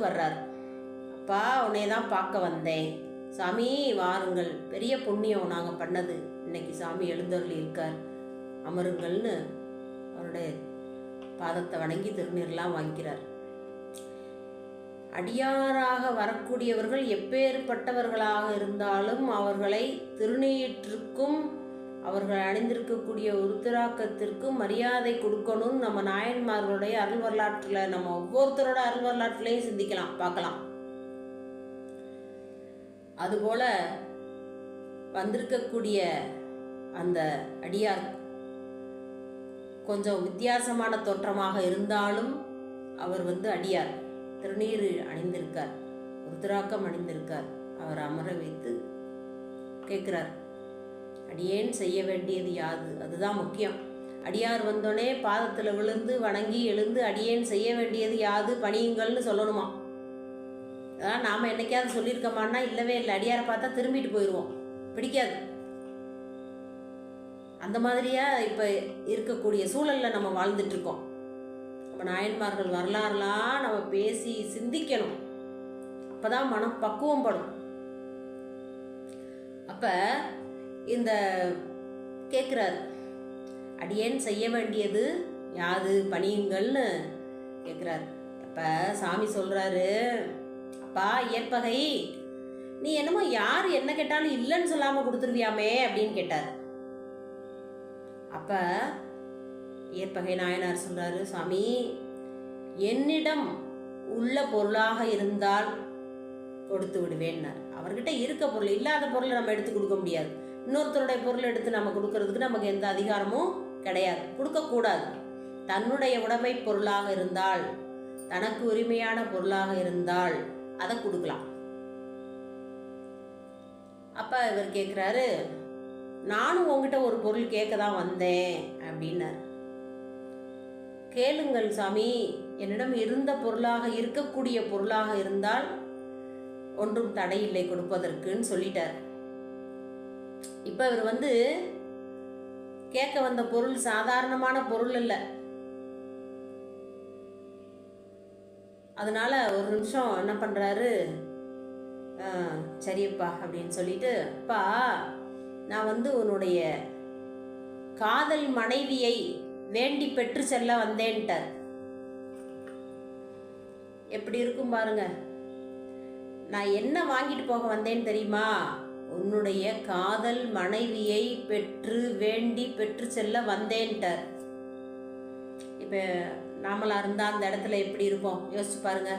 வர்றார். அப்பா, உன்னை தான் பார்க்க வந்தேன். சாமி வாருங்கள், பெரிய புண்ணியம் நாங்கள் பண்ணது, இன்னைக்கு சாமி எழுந்தருளி இருக்கார், அமருங்கள்னு அவருடைய பாதத்தை வணங்கி திருநீர்லாம் வாங்கிக்கிறார். அடியாராக வரக்கூடியவர்கள் எப்பேற்பட்டவர்களாக இருந்தாலும் அவர்களை திருநீற்றுக்கும் அவர்கள் அணிந்திருக்கக்கூடிய உருத்திராக்கத்திற்கும் மரியாதை கொடுக்கணும்னு நம்ம நாயன்மார்களுடைய அருள் வரலாற்றில், நம்ம ஒவ்வொருத்தரோட அருள் வரலாற்றிலையும் சிந்திக்கலாம், பார்க்கலாம். அதுபோல வந்திருக்கக்கூடிய அந்த அடியார் கொஞ்சம் வித்தியாசமான தோற்றமாக இருந்தாலும் அவர் அடியார், திருநீர் அணிந்திருக்கார், உருத்திராக்கம் அணிந்திருக்கார். அவர் அமர வைத்து கேட்குறார், அடியேன் செய்ய வேண்டியது யாது? அதுதான் முக்கியம். அடியார் வந்தோடனே பாதத்தில் விழுந்து வணங்கி எழுந்து அடியேன் செய்ய வேண்டியது யாது, பணியுங்கள்னு சொல்லணுமா? அதான் நாம் என்னைக்காவது சொல்லியிருக்கோமான்னா இல்லவே இல்லை. அடியாரை பார்த்தா திரும்பிட்டு போயிடுவோம், பிடிக்காது. அந்த மாதிரியா இப்போ இருக்கக்கூடிய சூழலில் நம்ம வாழ்ந்துட்டுருக்கோம். நம்ம நாயன்மார்கள் வரலாறுலாம் நம்ம பேசி சிந்திக்கணும், அப்போ தான் மனம் பக்குவம் படும். அப்போ இந்த கேட்குறாரு, அடியேன் செய்ய வேண்டியது யாது, பணியுங்கள்னு கேட்குறாரு. அப்போ சாமி சொல்கிறாரு, அப்பா ஏற்பகை, நீ என்னமோ யார் என்ன கேட்டாலும் இல்லைன்னு சொல்லாமல் கொடுத்துருவியாமே அப்படின்னு கேட்டார். அப்போ ஏற்பகை நாயனார் சொல்கிறாரு, சாமி என்னிடம் உள்ள பொருளாக இருந்தால் கொடுத்து விடுவேன்னார். அவர்கிட்ட இருக்க பொருள், இல்லாத பொருளை நம்ம எடுத்து கொடுக்க முடியாது. இன்னொருத்தருடைய பொருளை எடுத்து நம்ம கொடுக்கறதுக்கு நமக்கு எந்த அதிகாரமும் கிடையாது, கொடுக்கக்கூடாது. தன்னுடைய உடைமை பொருளாக இருந்தால், தனக்கு உரிமையான பொருளாக இருந்தால் அதை கொடுக்கலாம். அப்போ இவர் கேட்குறாரு, நானும் உங்ககிட்ட ஒரு பொருள் கேட்க தான் வந்தேன் அப்படின்னார். கேளுங்கள் சாமி, என்னிடம் இருந்த பொருளாக இருக்கக்கூடிய பொருளாக இருந்தால் ஒன்றும் தடையில்லை கொடுப்பதற்குன்னு சொல்லிட்டார். இப்போ இவர் கேட்க வந்த பொருள் சாதாரணமான பொருள் இல்லை. அதனால ஒரு நிமிஷம் என்ன பண்ணுறாரு, சரியப்பா அப்படின்னு சொல்லிட்டு, அப்பா நான் உன்னுடைய காதல் மனைவியை வேண்டி பெற்று செல்ல வந்தேன்ட்டார். எப்படி இருக்கும் பாருங்க. நான் என்ன வாங்கிட்டு போக வந்தேன்னு தெரியுமா? உன்னுடைய காதல் மனைவியை வேண்டி பெற்று செல்ல வந்தேன்ட்டார். இப்போ நாமளா இருந்தால் அந்த இடத்துல எப்படி இருப்போம் யோசிச்சு பாருங்க.